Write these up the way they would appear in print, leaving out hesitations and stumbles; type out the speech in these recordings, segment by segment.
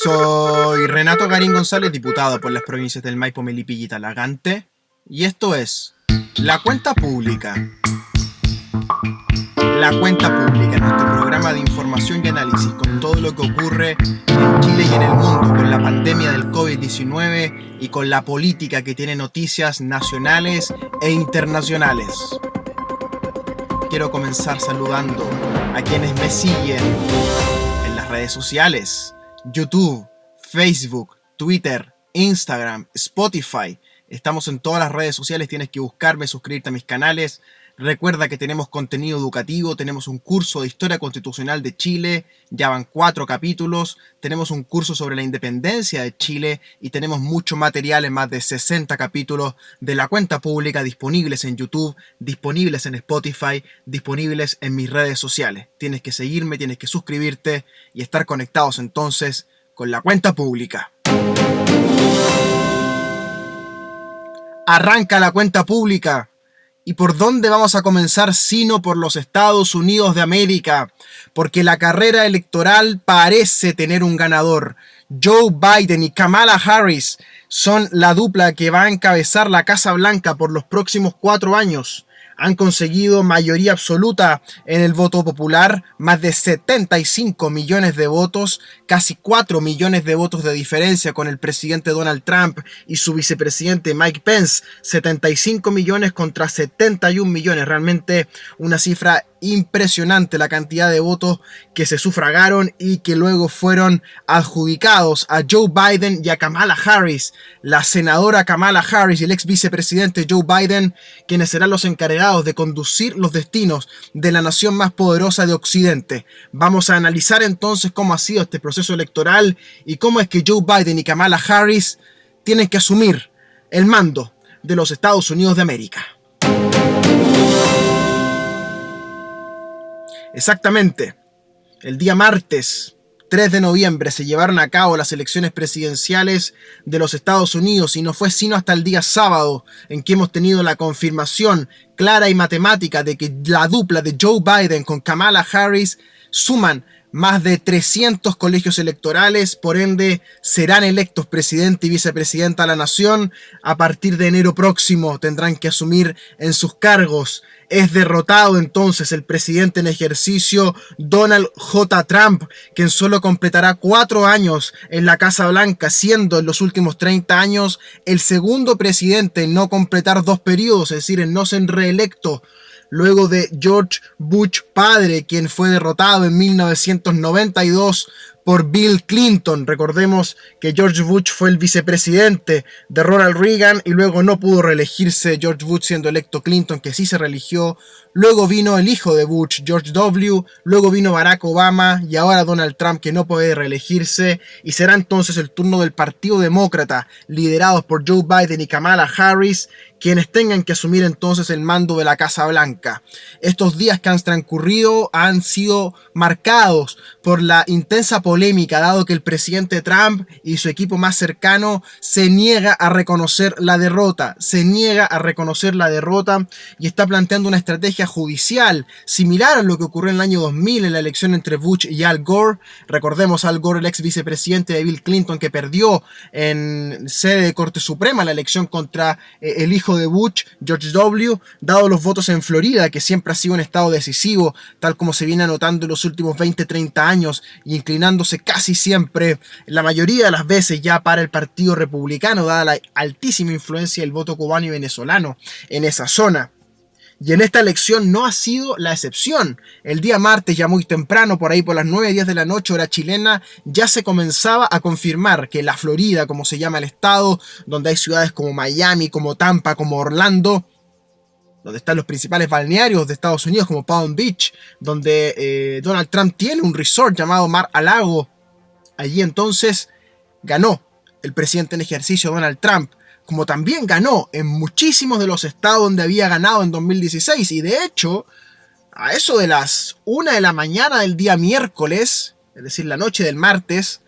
Soy Renato Garín González, diputado por las provincias del Maipo, Melipilla y Talagante, y esto es La Cuenta Pública. La Cuenta Pública, nuestro programa de información y análisis con todo lo que ocurre en Chile y en el mundo, con la pandemia del COVID-19 y con la política que tiene noticias nacionales e internacionales. Quiero comenzar saludando a quienes me siguen en las redes sociales: YouTube, Facebook, Twitter, Instagram, Spotify. Estamos en todas las redes sociales, tienes que buscarme, suscribirte a mis canales. Recuerda que tenemos contenido educativo, tenemos un curso de Historia Constitucional de Chile, ya van 4 capítulos, tenemos un curso sobre la independencia de Chile y tenemos mucho material en más de 60 capítulos de La Cuenta Pública disponibles en YouTube, disponibles en Spotify, disponibles en mis redes sociales. Tienes que seguirme, tienes que suscribirte y estar conectados entonces con La Cuenta Pública. Arranca La Cuenta Pública. ¿Y por dónde vamos a comenzar sino por los Estados Unidos de América? Porque la carrera electoral parece tener un ganador. Joe Biden y Kamala Harris son la dupla que va a encabezar la Casa Blanca por los próximos 4 años. Han conseguido mayoría absoluta en el voto popular, más de 75 millones de votos, casi 4 millones de votos de diferencia con el presidente Donald Trump y su vicepresidente Mike Pence, 75 millones contra 71 millones, realmente una cifra impresionante la cantidad de votos que se sufragaron y que luego fueron adjudicados a Joe Biden y a Kamala Harris, la senadora Kamala Harris y el ex vicepresidente Joe Biden, quienes serán los encargados de conducir los destinos de la nación más poderosa de Occidente. Vamos a analizar entonces cómo ha sido este proceso electoral y cómo es que Joe Biden y Kamala Harris tienen que asumir el mando de los Estados Unidos de América. Exactamente, el día martes 3 de noviembre se llevaron a cabo las elecciones presidenciales de los Estados Unidos y no fue sino hasta el día sábado en que hemos tenido la confirmación clara y matemática de que la dupla de Joe Biden con Kamala Harris suman más de 300 colegios electorales, por ende serán electos presidente y vicepresidenta de la nación. A partir de enero próximo tendrán que asumir en sus cargos. Es derrotado entonces el presidente en ejercicio Donald J. Trump, quien solo completará 4 años en la Casa Blanca, siendo en los últimos 30 años el segundo presidente en no completar 2 periodos, es decir, en no ser reelecto, luego de George Bush padre, quien fue derrotado en 1992 por Bill Clinton. Recordemos que George Bush fue el vicepresidente de Ronald Reagan y luego no pudo reelegirse George Bush, siendo electo Clinton, que sí se reeligió. Luego vino el hijo de Bush, George W., luego vino Barack Obama y ahora Donald Trump, que no puede reelegirse, y será entonces el turno del Partido Demócrata, liderados por Joe Biden y Kamala Harris, quienes tengan que asumir entonces el mando de la Casa Blanca. Estos días que han transcurrido han sido marcados por la intensa polémica, dado que el presidente Trump y su equipo más cercano se niega a reconocer la derrota, y está planteando una estrategia judicial similar a lo que ocurrió en el año 2000 en la elección entre Bush y Al Gore. Recordemos a Al Gore, el ex vicepresidente de Bill Clinton, que perdió en sede de Corte Suprema la elección contra el hijo de Bush, George W., dado los votos en Florida, que siempre ha sido un estado decisivo, tal como se viene anotando en los últimos 20-30 años, y inclinándose casi siempre, la mayoría de las veces ya para el Partido Republicano, dada la altísima influencia del voto cubano y venezolano en esa zona. Y en esta elección no ha sido la excepción. El día martes, ya muy temprano, por ahí por las 9:10 de la noche, hora chilena, ya se comenzaba a confirmar que la Florida, como se llama el estado, donde hay ciudades como Miami, como Tampa, como Orlando, donde están los principales balnearios de Estados Unidos, como Palm Beach, donde Donald Trump tiene un resort llamado Mar-a-Lago. Allí entonces ganó el presidente en ejercicio Donald Trump, como también ganó en muchísimos de los estados donde había ganado en 2016. Y de hecho, a eso de las 1 de la mañana del día miércoles, es decir, la noche del martes,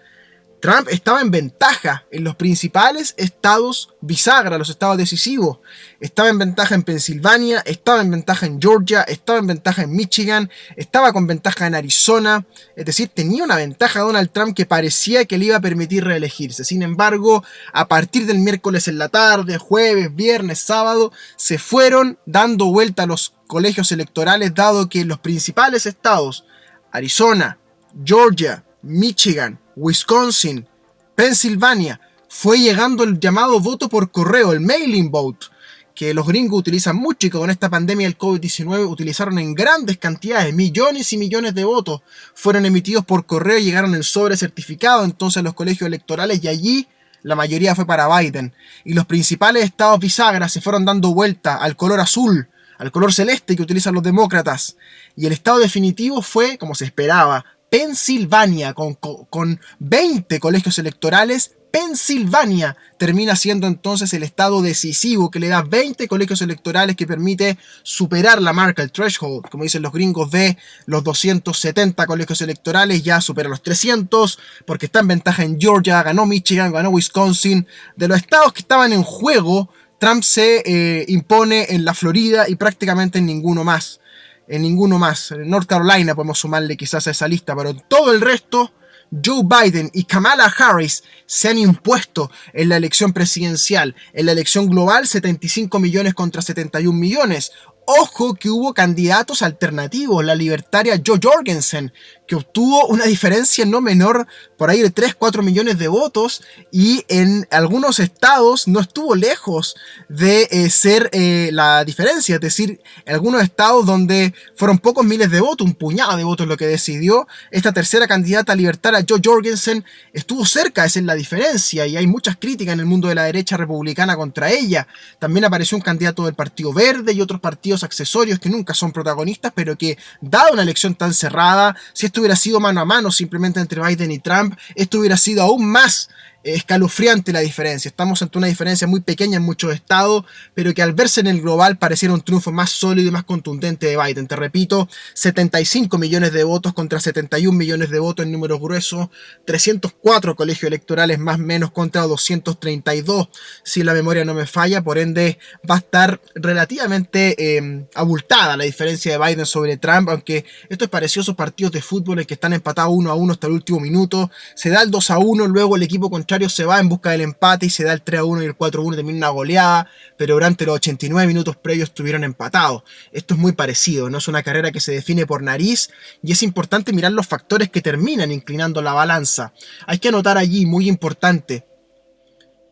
Trump estaba en ventaja en los principales estados bisagra, los estados decisivos. Estaba en ventaja en Pensilvania, estaba en ventaja en Georgia, estaba en ventaja en Michigan, estaba con ventaja en Arizona. Es decir, tenía una ventaja Donald Trump que parecía que le iba a permitir reelegirse. Sin embargo, a partir del miércoles en la tarde, jueves, viernes, sábado, se fueron dando vuelta a los colegios electorales, dado que los principales estados, Arizona, Georgia, Michigan, Wisconsin, Pensilvania, fue llegando el llamado voto por correo, el mailing vote, que los gringos utilizan mucho y que con esta pandemia del COVID-19 utilizaron en grandes cantidades, millones y millones de votos fueron emitidos por correo y llegaron en sobre certificado entonces a los colegios electorales, y allí la mayoría fue para Biden. Y los principales estados bisagras se fueron dando vuelta al color azul, al color celeste que utilizan los demócratas. Y el estado definitivo fue, como se esperaba, Pensilvania, con 20 colegios electorales. Pensilvania termina siendo entonces el estado decisivo que le da 20 colegios electorales, que permite superar la marca, el threshold, como dicen los gringos, de los 270 colegios electorales. Ya supera los 300 porque está en ventaja en Georgia, ganó Michigan, ganó Wisconsin. De los estados que estaban en juego, Trump se impone en la Florida y prácticamente en ninguno más. En ninguno más. En North Carolina podemos sumarle quizás a esa lista, pero todo el resto, Joe Biden y Kamala Harris se han impuesto en la elección presidencial. En la elección global, 75 millones contra 71 millones. Ojo que hubo candidatos alternativos, la libertaria Jo Jorgensen, que obtuvo una diferencia no menor, por ahí de 3-4 millones de votos, y en algunos estados no estuvo lejos de ser la diferencia, es decir, en algunos estados donde fueron pocos miles de votos, un puñado de votos lo que decidió, esta tercera candidata libertaria, Jo Jorgensen, estuvo cerca de ser la diferencia, y hay muchas críticas en el mundo de la derecha republicana contra ella. También apareció un candidato del Partido Verde y otros partidos accesorios que nunca son protagonistas, pero que, dada una elección tan cerrada, si esto hubiera sido mano a mano simplemente entre Biden y Trump, esto hubiera sido aún más escalofriante la diferencia. Estamos ante una diferencia muy pequeña en muchos estados, pero que al verse en el global pareciera un triunfo más sólido y más contundente de Biden. Te repito, 75 millones de votos contra 71 millones de votos en números gruesos, 304 colegios electorales más o menos contra 232, si la memoria no me falla. Por ende, va a estar relativamente abultada la diferencia de Biden sobre Trump, aunque esto es parecido a esos partidos de fútbol en que están empatados 1-1 hasta el último minuto, se da el 2-1, luego el equipo contrario se va en busca del empate y se da el 3-1 y el 4-1, termina una goleada, pero durante los 89 minutos previos estuvieron empatados. Esto es muy parecido, no es una carrera que se define por nariz, y es importante mirar los factores que terminan inclinando la balanza. Hay que anotar allí, muy importante,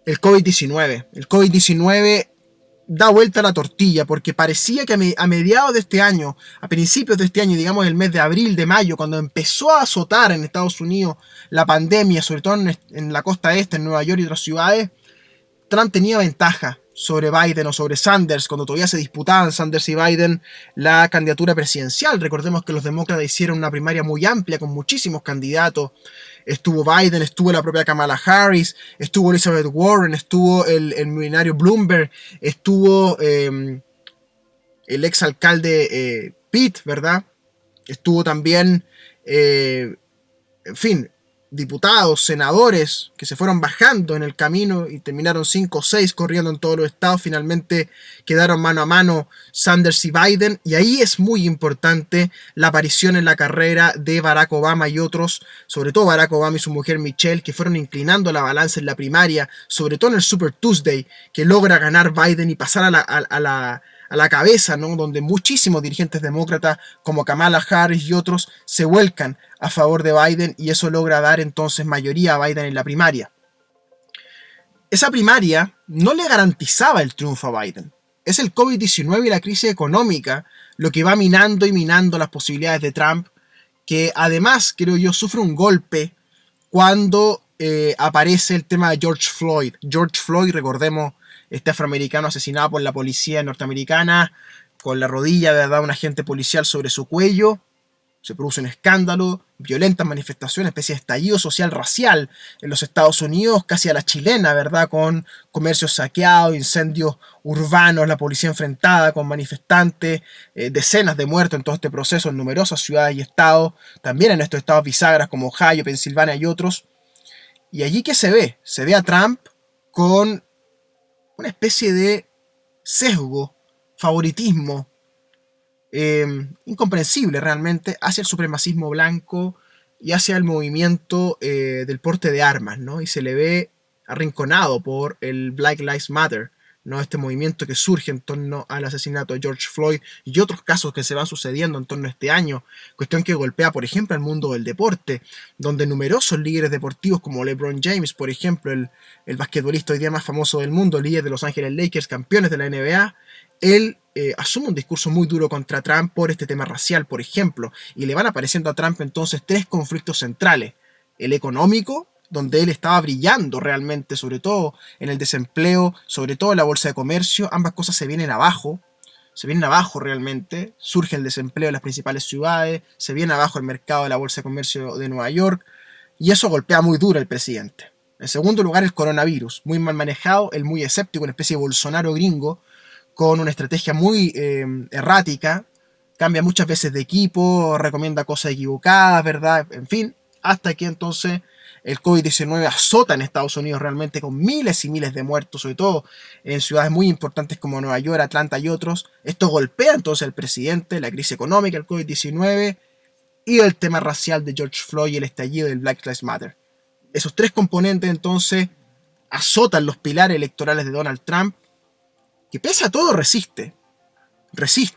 el COVID-19. El COVID-19 da vuelta a la tortilla, porque parecía que a mediados de este año, a principios de este año, digamos el mes de abril, de mayo, cuando empezó a azotar en Estados Unidos la pandemia, sobre todo en la costa este, en Nueva York y otras ciudades, Trump tenía ventaja sobre Biden o sobre Sanders, cuando todavía se disputaban Sanders y Biden la candidatura presidencial. Recordemos que los demócratas hicieron una primaria muy amplia con muchísimos candidatos. Estuvo Biden, estuvo la propia Kamala Harris, estuvo Elizabeth Warren, estuvo el millonario Bloomberg, estuvo el exalcalde Pitt, ¿verdad? Estuvo también, en fin, diputados, senadores que se fueron bajando en el camino y terminaron 5 o 6 corriendo en todos los estados. Finalmente quedaron mano a mano Sanders y Biden, y ahí es muy importante la aparición en la carrera de Barack Obama y otros, sobre todo Barack Obama y su mujer Michelle, que fueron inclinando la balanza en la primaria, sobre todo en el Super Tuesday, que logra ganar Biden y pasar a la cabeza, ¿no? Donde muchísimos dirigentes demócratas como Kamala Harris y otros se vuelcan a favor de Biden, y eso logra dar entonces mayoría a Biden en la primaria. Esa primaria no le garantizaba el triunfo a Biden. Es el COVID-19 y la crisis económica lo que va minando y minando las posibilidades de Trump, que además, creo yo, sufre un golpe cuando aparece el tema de George Floyd. George Floyd, recordemos, este afroamericano asesinado por la policía norteamericana, con la rodilla, ¿verdad?, un agente policial sobre su cuello. Se produce un escándalo, violentas manifestaciones, especie de estallido social racial en los Estados Unidos, casi a la chilena, ¿verdad?, con comercios saqueados, incendios urbanos, la policía enfrentada con manifestantes, decenas de muertos en todo este proceso en numerosas ciudades y estados, también en estos estados bisagras como Ohio, Pensilvania y otros. Y allí ¿qué se ve? Se ve a Trump con una especie de sesgo, favoritismo, incomprensible realmente, hacia el supremacismo blanco y hacia el movimiento del porte de armas, ¿no? Y se le ve arrinconado por el Black Lives Matter, ¿no? Este movimiento que surge en torno al asesinato de George Floyd y otros casos que se van sucediendo en torno a este año, cuestión que golpea, por ejemplo, al mundo del deporte, donde numerosos líderes deportivos como LeBron James, por ejemplo, el basquetbolista hoy día más famoso del mundo, líder de Los Ángeles Lakers, campeones de la NBA, él asume un discurso muy duro contra Trump por este tema racial, por ejemplo, y le van apareciendo a Trump entonces tres conflictos centrales: el económico, donde él estaba brillando realmente, sobre todo en el desempleo, sobre todo en la bolsa de comercio. Ambas cosas se vienen abajo realmente, surge el desempleo en las principales ciudades, se viene abajo el mercado de la bolsa de comercio de Nueva York, y eso golpea muy duro al presidente. En segundo lugar, el coronavirus, muy mal manejado, el muy escéptico, una especie de Bolsonaro gringo, con una estrategia muy errática, cambia muchas veces de equipo, recomienda cosas equivocadas, ¿verdad? En fin, hasta que entonces el COVID-19 azota en Estados Unidos realmente con miles y miles de muertos, sobre todo en ciudades muy importantes como Nueva York, Atlanta y otros. Esto golpea entonces al presidente, la crisis económica, el COVID-19 y el tema racial de George Floyd y el estallido del Black Lives Matter. Esos tres componentes entonces azotan los pilares electorales de Donald Trump, que pese a todo resiste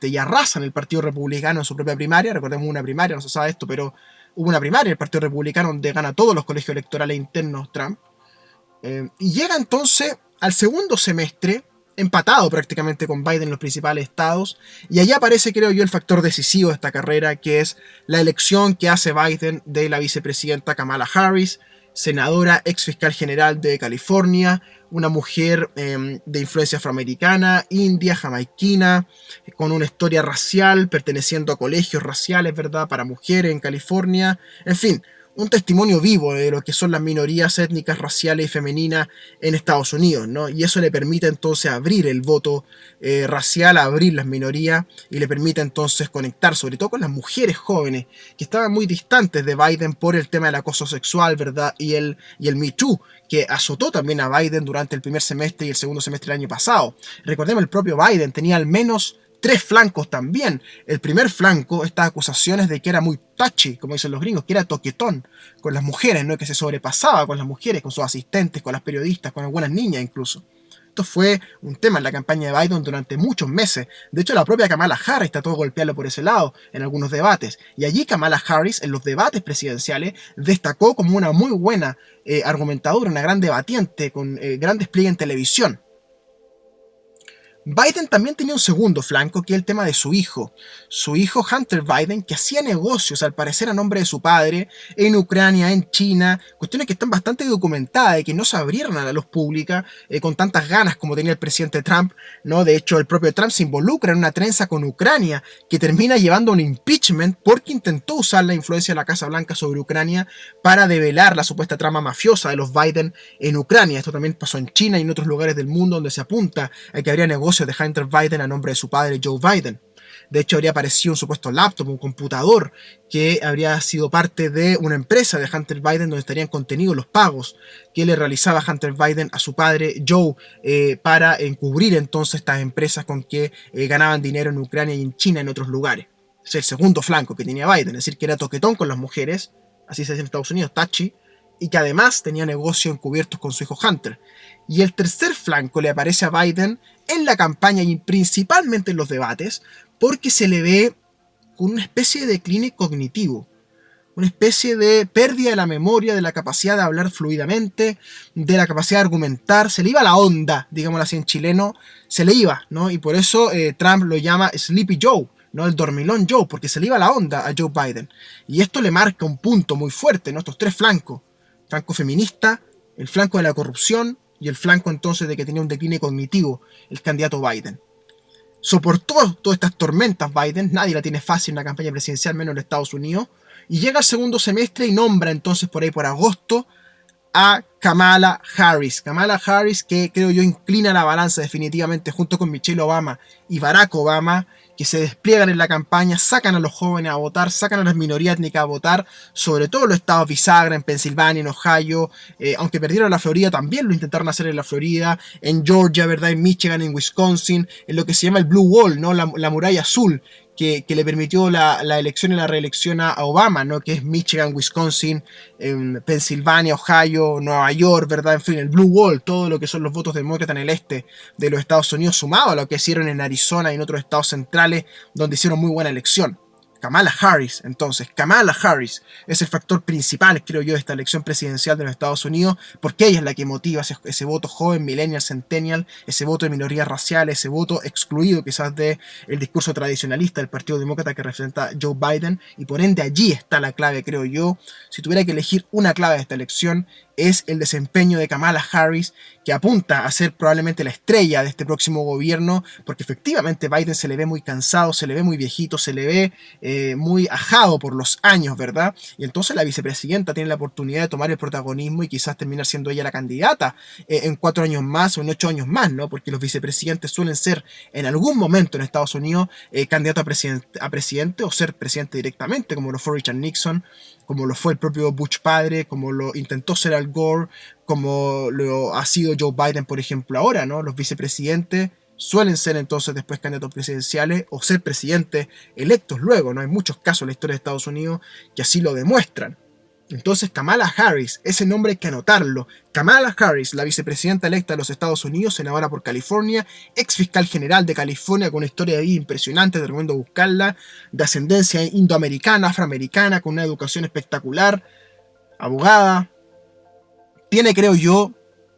y arrasa en el Partido Republicano en su propia primaria. Recordemos una primaria, no se sabe esto, pero hubo una primaria del Partido Republicano donde gana todos los colegios electorales internos Trump. Y llega entonces al segundo semestre, empatado prácticamente con Biden en los principales estados, y allí aparece, creo yo, el factor decisivo de esta carrera, que es la elección que hace Biden de la vicepresidenta Kamala Harris, senadora, ex fiscal general de California, una mujer de influencia afroamericana, india, jamaiquina, con una historia racial, perteneciendo a colegios raciales, ¿verdad?, para mujeres en California. En fin, un testimonio vivo de lo que son las minorías étnicas, raciales y femeninas en Estados Unidos, ¿no? Y eso le permite entonces abrir el voto racial, abrir las minorías, y le permite entonces conectar sobre todo con las mujeres jóvenes que estaban muy distantes de Biden por el tema del acoso sexual, ¿verdad? Y el Me Too, que azotó también a Biden durante el primer semestre y el segundo semestre del año pasado. Recordemos, el propio Biden tenía al menos tres flancos también. El primer flanco, estas acusaciones de que era muy touchy, como dicen los gringos, que era toquetón con las mujeres, ¿no? Que se sobrepasaba con las mujeres, con sus asistentes, con las periodistas, con algunas niñas incluso. Esto fue un tema en la campaña de Biden durante muchos meses. De hecho, la propia Kamala Harris trató de golpearlo por ese lado en algunos debates. Y allí Kamala Harris, en los debates presidenciales, destacó como una muy buena argumentadora, una gran debatiente, con gran despliegue en televisión. Biden también tenía un segundo flanco, que es el tema de su hijo Hunter Biden, que hacía negocios al parecer a nombre de su padre en Ucrania, en China, cuestiones que están bastante documentadas y que no se abrieron a la luz pública con tantas ganas como tenía el presidente Trump, ¿no? De hecho, el propio Trump se involucra en una trenza con Ucrania que termina llevando a un impeachment porque intentó usar la influencia de la Casa Blanca sobre Ucrania para develar la supuesta trama mafiosa de los Biden en Ucrania. Esto también pasó en China y en otros lugares del mundo donde se apunta a que habría negocios de Hunter Biden a nombre de su padre Joe Biden. De hecho, habría aparecido un supuesto laptop, un computador, que habría sido parte de una empresa de Hunter Biden donde estarían contenidos los pagos que le realizaba Hunter Biden a su padre Joe para encubrir entonces estas empresas con que ganaban dinero en Ucrania y en China y en otros lugares. Es el segundo flanco que tenía Biden, es decir, que era toquetón con las mujeres, así se dice en Estados Unidos, touchy, y que además tenía negocios encubiertos con su hijo Hunter. Y el tercer flanco le aparece a Biden en la campaña y principalmente en los debates, porque se le ve con una especie de decline cognitivo, una especie de pérdida de la memoria, de la capacidad de hablar fluidamente, de la capacidad de argumentar. Se le iba la onda, digámoslo así en chileno, se le iba, ¿no? Y por eso Trump lo llama Sleepy Joe, ¿no? El dormilón Joe, porque se le iba la onda a Joe Biden. Y esto le marca un punto muy fuerte, ¿no? Estos tres flancos: flanco feminista, el flanco de la corrupción y el flanco entonces de que tenía un decline cognitivo el candidato Biden. Soportó todas estas tormentas Biden, nadie la tiene fácil en una campaña presidencial, menos en Estados Unidos, y llega al segundo semestre y nombra entonces por ahí por agosto a Kamala Harris. Kamala Harris, que creo yo inclina la balanza definitivamente junto con Michelle Obama y Barack Obama que se despliegan en la campaña, sacan a los jóvenes a votar, sacan a las minorías étnicas a votar, sobre todo en los estados bisagra, en Pensilvania, en Ohio, aunque perdieron la Florida, también lo intentaron hacer en la Florida, en Georgia, ¿verdad? En Michigan, en Wisconsin, en lo que se llama el Blue Wall, ¿no? La muralla azul, que le permitió la elección y la reelección a Obama, ¿no? Que es Michigan, Wisconsin, Pensilvania, Ohio, Nueva York, ¿verdad? En fin, el Blue Wall, todo lo que son los votos demócratas en el este de los Estados Unidos, sumado a lo que hicieron en Arizona y en otros estados centrales, donde hicieron muy buena elección. Kamala Harris, entonces, Kamala Harris es el factor principal, creo yo, de esta elección presidencial de los Estados Unidos, porque ella es la que motiva ese voto joven, millennial, centennial, ese voto de minorías raciales, ese voto excluido quizás del discurso tradicionalista del Partido Demócrata que representa Joe Biden, y por ende allí está la clave, creo yo. Si tuviera que elegir una clave de esta elección, es el desempeño de Kamala Harris, que apunta a ser probablemente la estrella de este próximo gobierno, porque efectivamente Biden se le ve muy cansado, se le ve muy viejito, se le ve muy ajado por los años, ¿verdad? Y entonces la vicepresidenta tiene la oportunidad de tomar el protagonismo y quizás terminar siendo ella la candidata en 4 años más o en 8 años más, ¿no? Porque los vicepresidentes suelen ser en algún momento en Estados Unidos candidato a presidente o ser presidente directamente, como lo fue Richard Nixon, como lo fue el propio Bush padre, como lo intentó ser Al Gore, como lo ha sido Joe Biden, por ejemplo, ahora, ¿no? Los vicepresidentes suelen ser entonces después candidatos presidenciales o ser presidentes electos luego, ¿no? Hay muchos casos en la historia de Estados Unidos que así lo demuestran. Entonces Kamala Harris, ese nombre hay que anotarlo. Kamala Harris, la vicepresidenta electa de los Estados Unidos, senadora por California, ex fiscal general de California con una historia de vida impresionante, te recomiendo buscarla, de ascendencia indoamericana, afroamericana, con una educación espectacular, abogada. Tiene, creo yo,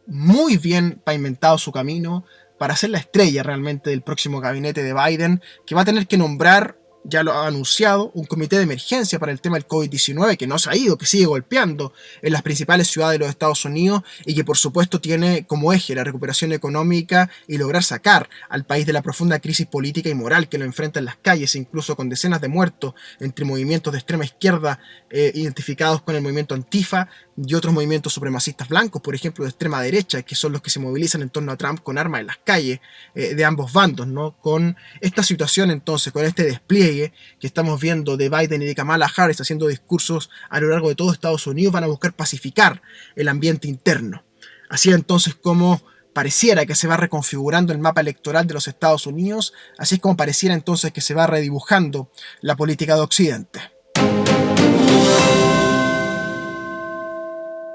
muy bien pavimentado su camino para ser la estrella realmente del próximo gabinete de Biden, que va a tener que nombrar, ya lo ha anunciado, un comité de emergencia para el tema del COVID-19 que no se ha ido, que sigue golpeando en las principales ciudades de los Estados Unidos y que por supuesto tiene como eje la recuperación económica y lograr sacar al país de la profunda crisis política y moral que lo enfrenta en las calles, incluso con decenas de muertos entre movimientos de extrema izquierda identificados con el movimiento Antifa y otros movimientos supremacistas blancos, por ejemplo, de extrema derecha, que son los que se movilizan en torno a Trump con armas en las calles de ambos bandos, ¿no? Con esta situación entonces, con este despliegue que estamos viendo de Biden y de Kamala Harris haciendo discursos a lo largo de todo Estados Unidos, van a buscar pacificar el ambiente interno. Así entonces como pareciera que se va reconfigurando el mapa electoral de los Estados Unidos, así es como pareciera entonces que se va redibujando la política de Occidente.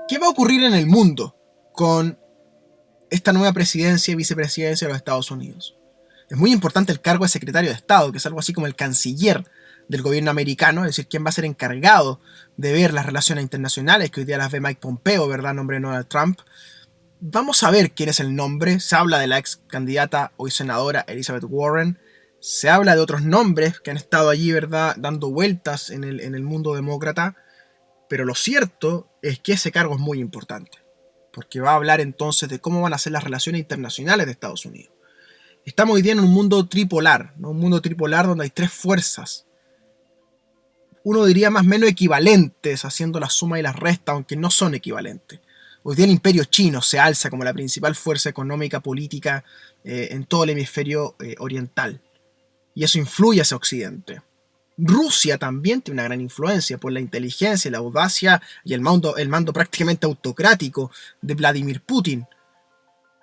¿Qué va a ocurrir en el mundo con esta nueva presidencia y vicepresidencia de los Estados Unidos? Es muy importante el cargo de secretario de Estado, que es algo así como el canciller del gobierno americano, es decir, quién va a ser encargado de ver las relaciones internacionales, que hoy día las ve Mike Pompeo, ¿verdad?, en nombre de Donald Trump. Vamos a ver quién es el nombre. Se habla de la ex candidata, hoy senadora, Elizabeth Warren. Se habla de otros nombres que han estado allí, ¿verdad?, dando vueltas en el mundo demócrata. Pero lo cierto es que ese cargo es muy importante, porque va a hablar entonces de cómo van a ser las relaciones internacionales de Estados Unidos. Estamos hoy día en un mundo tripolar, ¿no? Un mundo tripolar donde hay 3 fuerzas. Uno diría más o menos equivalentes, haciendo la suma y la resta, aunque no son equivalentes. Hoy día el imperio chino se alza como la principal fuerza económica, política en todo el hemisferio oriental. Y eso influye hacia Occidente. Rusia también tiene una gran influencia por la inteligencia, la audacia y el mando prácticamente autocrático de Vladimir Putin.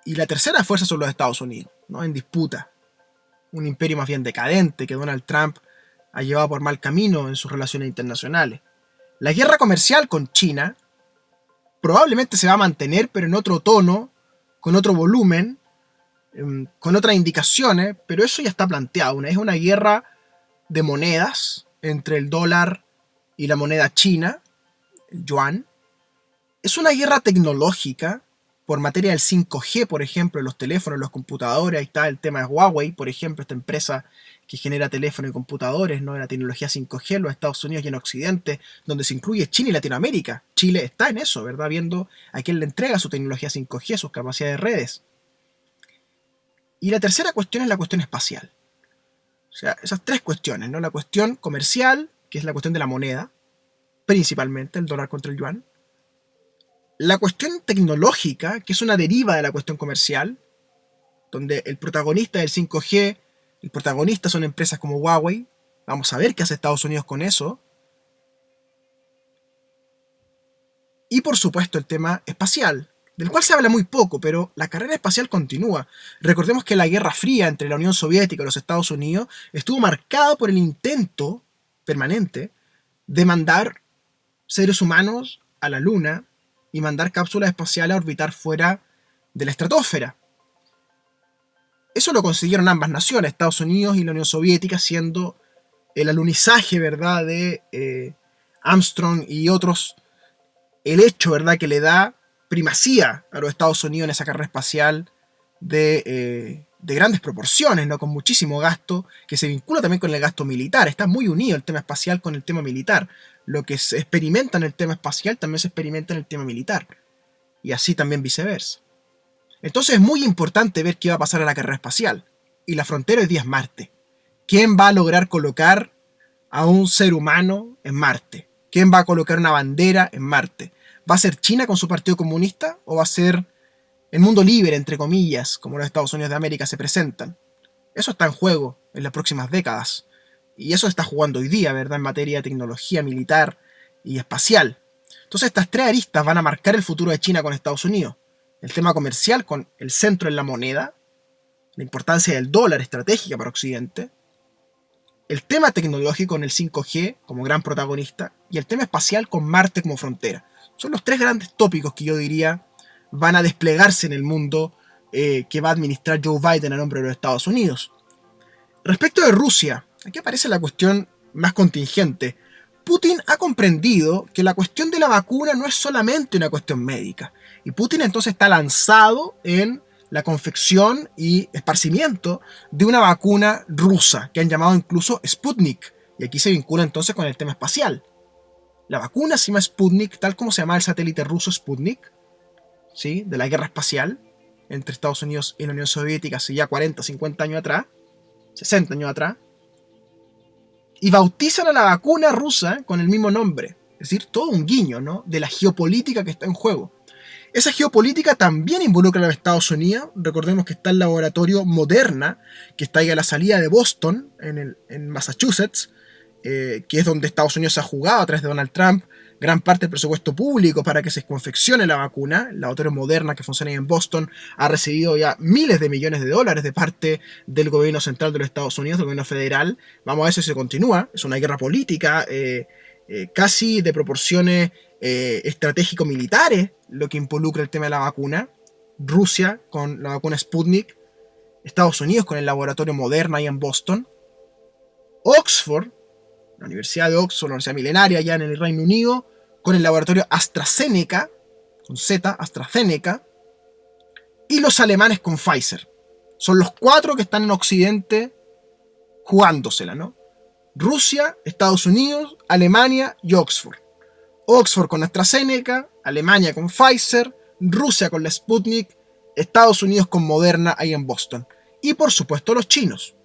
Y la tercera fuerza son los Estados Unidos, ¿no?, en disputa. Un imperio más bien decadente que Donald Trump ha llevado por mal camino en sus relaciones internacionales. La guerra comercial con China probablemente se va a mantener, pero en otro tono, con otro volumen, con otras indicaciones, pero eso ya está planteado. Es una guerra de monedas entre el dólar y la moneda china, el yuan. Es una guerra tecnológica por materia del 5G, por ejemplo, en los teléfonos, en los computadores. Ahí está el tema de Huawei, por ejemplo, esta empresa que genera teléfonos y computadores, ¿no?, de la tecnología 5G en los Estados Unidos y en Occidente, donde se incluye China y Latinoamérica. Chile está en eso, ¿verdad?, viendo a quién le entrega su tecnología 5G, sus capacidades de redes. Y la tercera cuestión es la cuestión espacial. O sea, esas 3 cuestiones, ¿no? La cuestión comercial, que es la cuestión de la moneda, principalmente el dólar contra el yuan. La cuestión tecnológica, que es una deriva de la cuestión comercial, donde el protagonista del 5G El protagonista son empresas como Huawei. Vamos a ver qué hace Estados Unidos con eso. Y por supuesto el tema espacial, del cual se habla muy poco, pero la carrera espacial continúa. Recordemos que la Guerra Fría entre la Unión Soviética y los Estados Unidos estuvo marcada por el intento permanente de mandar seres humanos a la Luna y mandar cápsulas espaciales a orbitar fuera de la estratosfera. Eso lo consiguieron ambas naciones, Estados Unidos y la Unión Soviética, siendo el alunizaje, ¿verdad?, de Armstrong y otros, el hecho, ¿verdad?, que le da primacía a los Estados Unidos en esa carrera espacial de grandes proporciones, ¿no?, con muchísimo gasto, que se vincula también con el gasto militar. Está muy unido el tema espacial con el tema militar. Lo que se experimenta en el tema espacial también se experimenta en el tema militar. Y así también viceversa. Entonces es muy importante ver qué va a pasar a la carrera espacial. Y la frontera hoy día es Marte. ¿Quién va a lograr colocar a un ser humano en Marte? ¿Quién va a colocar una bandera en Marte? ¿Va a ser China con su partido comunista o va a ser el mundo libre, entre comillas, como los Estados Unidos de América se presentan? Eso está en juego en las próximas décadas. Y eso está jugando hoy día, ¿verdad?, en materia de tecnología militar y espacial. Entonces estas tres aristas van a marcar el futuro de China con Estados Unidos. El tema comercial con el centro en la moneda, la importancia del dólar estratégica para Occidente, el tema tecnológico con el 5G como gran protagonista y el tema espacial con Marte como frontera. Son los tres grandes tópicos que yo diría van a desplegarse en el mundo que va a administrar Joe Biden a nombre de los Estados Unidos. Respecto de Rusia, aquí aparece la cuestión más contingente. Putin ha comprendido que la cuestión de la vacuna no es solamente una cuestión médica. Y Putin entonces está lanzado en la confección y esparcimiento de una vacuna rusa, que han llamado incluso Sputnik. Y aquí se vincula entonces con el tema espacial. La vacuna se llama Sputnik, tal como se llama el satélite ruso Sputnik, ¿sí?, de la guerra espacial entre Estados Unidos y la Unión Soviética hace ya 40, 50 años atrás, 60 años atrás. Y bautizan a la vacuna rusa con el mismo nombre. Es decir, todo un guiño, ¿no?, de la geopolítica que está en juego. Esa geopolítica también involucra a los Estados Unidos. Recordemos que está el laboratorio Moderna, que está ahí a la salida de Boston, en Massachusetts, que es donde Estados Unidos ha jugado a través de Donald Trump gran parte del presupuesto público para que se confeccione la vacuna. El laboratorio Moderna, que funciona ahí en Boston, ha recibido ya miles de millones de dólares de parte del gobierno central de los Estados Unidos, del gobierno federal. Vamos a ver si se continúa. Es una guerra política casi de proporciones estratégico-militares, lo que involucra el tema de la vacuna. Rusia con la vacuna Sputnik, Estados Unidos con el laboratorio Moderna ahí en Boston, Oxford, la Universidad de Oxford, la Universidad Milenaria allá en el Reino Unido, con el laboratorio AstraZeneca, con Z, AstraZeneca, y los alemanes con Pfizer. Son los cuatro que están en Occidente jugándosela, ¿no? Rusia, Estados Unidos, Alemania y Oxford. Oxford con AstraZeneca, Alemania con Pfizer, Rusia con la Sputnik, Estados Unidos con Moderna ahí en Boston. Y por supuesto los chinos.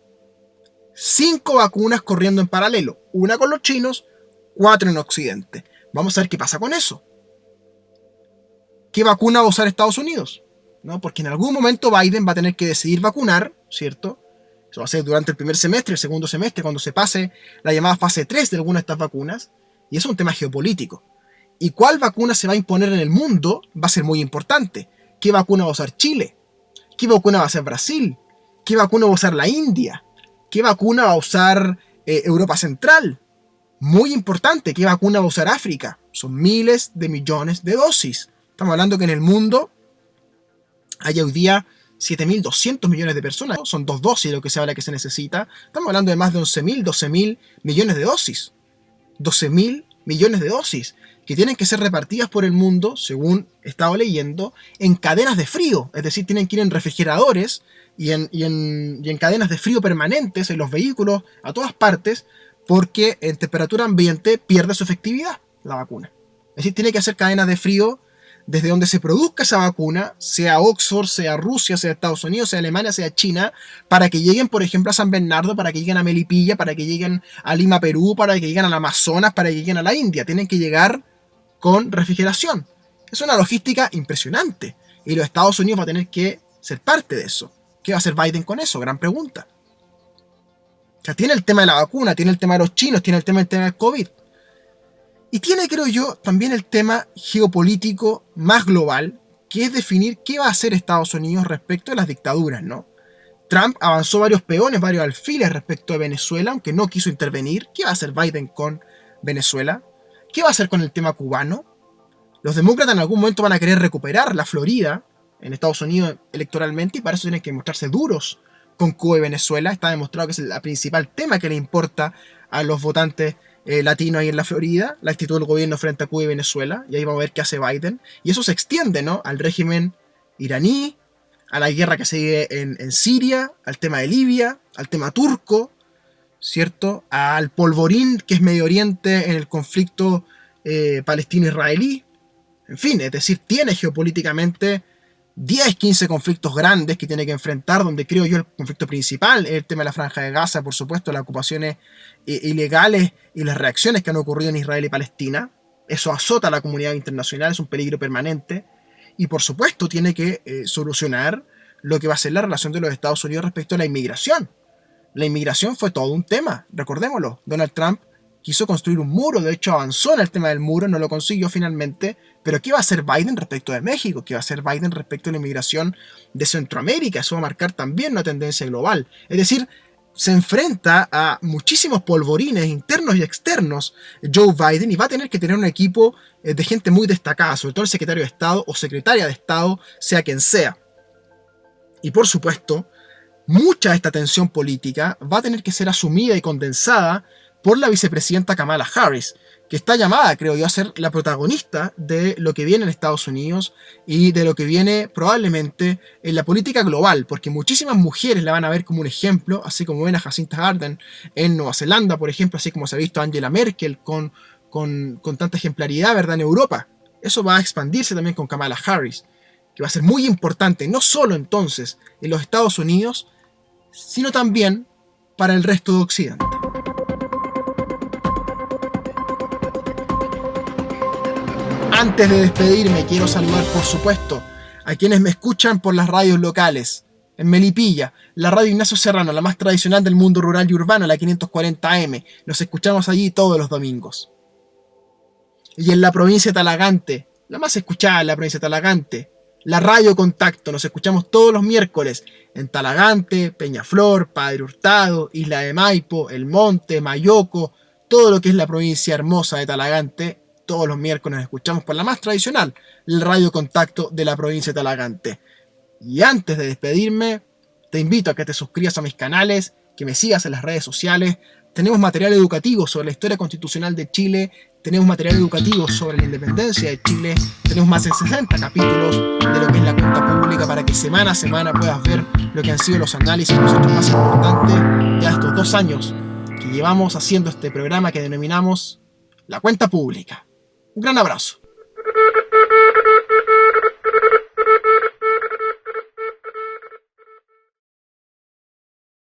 5 vacunas corriendo en paralelo. Una con los chinos, 4 en Occidente. Vamos a ver qué pasa con eso. ¿Qué vacuna va a usar Estados Unidos? ¿No? Porque en algún momento Biden va a tener que decidir vacunar, ¿cierto? Eso va a ser durante el primer semestre, el segundo semestre, cuando se pase la llamada fase 3 de alguna de estas vacunas. Y eso es un tema geopolítico. Y cuál vacuna se va a imponer en el mundo va a ser muy importante. ¿Qué vacuna va a usar Chile? ¿Qué vacuna va a usar Brasil? ¿Qué vacuna va a usar la India? ¿Qué vacuna va a usar Europa Central? Muy importante, ¿qué vacuna va a usar África? Son miles de millones de dosis. Estamos hablando que en el mundo hay hoy día 7.200 millones de personas. Son 2 dosis lo que se habla que se necesita. Estamos hablando de más de 11.000, 12.000 millones de dosis. 12.000 millones de dosis que tienen que ser repartidas por el mundo, según he estado leyendo, en cadenas de frío. Es decir, tienen que ir en refrigeradores y en cadenas de frío permanentes, en los vehículos, a todas partes, porque en temperatura ambiente pierde su efectividad la vacuna. Es decir, tiene que hacer cadenas de frío desde donde se produzca esa vacuna, sea Oxford, sea Rusia, sea Estados Unidos, sea Alemania, sea China, para que lleguen, por ejemplo, a San Bernardo, para que lleguen a Melipilla, para que lleguen a Lima, Perú, para que lleguen al Amazonas, para que lleguen a la India. Tienen que llegar con refrigeración. Es una logística impresionante. Y los Estados Unidos va a tener que ser parte de eso. ¿Qué va a hacer Biden con eso? Gran pregunta. sea, tiene el tema de la vacuna, tiene el tema de los chinos, tiene el tema del COVID. Y tiene, creo yo, también el tema geopolítico más global, que es definir qué va a hacer Estados Unidos respecto a las dictaduras, ¿no? Trump avanzó varios peones, varios alfiles respecto a Venezuela, aunque no quiso intervenir. ¿Qué va a hacer Biden con Venezuela? ¿Qué va a hacer con el tema cubano? Los demócratas en algún momento van a querer recuperar la Florida en Estados Unidos electoralmente y para eso tienen que mostrarse duros con Cuba y Venezuela. Está demostrado que es el principal tema que le importa a los votantes latinos ahí en la Florida, la actitud del gobierno frente a Cuba y Venezuela, y ahí vamos a ver qué hace Biden. Y eso se extiende, ¿no?, al régimen iraní, a la guerra que se sigue en Siria, al tema de Libia, al tema turco, ¿cierto?, al polvorín que es Medio Oriente en el conflicto palestino-israelí. En fin, es decir, tiene geopolíticamente 10, 15 conflictos grandes que tiene que enfrentar, donde creo yo el conflicto principal es el tema de la Franja de Gaza, por supuesto, las ocupaciones ilegales y las reacciones que han ocurrido en Israel y Palestina. Eso azota a la comunidad internacional, es un peligro permanente. Y por supuesto tiene que solucionar lo que va a ser la relación de los Estados Unidos respecto a la inmigración. La inmigración fue todo un tema, recordémoslo. Donald Trump quiso construir un muro, de hecho avanzó en el tema del muro, no lo consiguió finalmente, pero ¿qué va a hacer Biden respecto de México? ¿Qué va a hacer Biden respecto a la inmigración de Centroamérica? Eso va a marcar también una tendencia global. Es decir, se enfrenta a muchísimos polvorines internos y externos Joe Biden y va a tener que tener un equipo de gente muy destacada, sobre todo el secretario de Estado o secretaria de Estado, sea quien sea. Y por supuesto, mucha de esta tensión política va a tener que ser asumida y condensada por la vicepresidenta Kamala Harris, que está llamada, creo yo, a ser la protagonista de lo que viene en Estados Unidos y de lo que viene probablemente en la política global, porque muchísimas mujeres la van a ver como un ejemplo, así como ven a Jacinta Ardern en Nueva Zelanda, por ejemplo, así como se ha visto a Angela Merkel con tanta ejemplaridad, ¿verdad?, en Europa. Eso va a expandirse también con Kamala Harris, que va a ser muy importante, no solo entonces en los Estados Unidos, sino también para el resto de Occidente. Antes de despedirme, quiero saludar, por supuesto, a quienes me escuchan por las radios locales. En Melipilla, la radio Ignacio Serrano, la más tradicional del mundo rural y urbano, la 540 AM. Nos escuchamos allí todos los domingos. Y en la provincia de Talagante, la más escuchada en la provincia de Talagante, la Radio Contacto. Nos escuchamos todos los miércoles en Talagante, Peñaflor, Padre Hurtado, Isla de Maipo, El Monte, Mayoco, todo lo que es la provincia hermosa de Talagante. Todos los miércoles nos escuchamos por la más tradicional, el Radio Contacto de la provincia de Talagante. Y antes de despedirme, te invito a que te suscribas a mis canales, que me sigas en las redes sociales. Tenemos material educativo sobre la historia constitucional de Chile, tenemos material educativo sobre la independencia de Chile, tenemos más de 60 capítulos de lo que es la cuenta pública para que semana a semana puedas ver lo que han sido los análisis de los hechos más importantes ya estos 2 años que llevamos haciendo este programa que denominamos La Cuenta Pública. Un gran abrazo.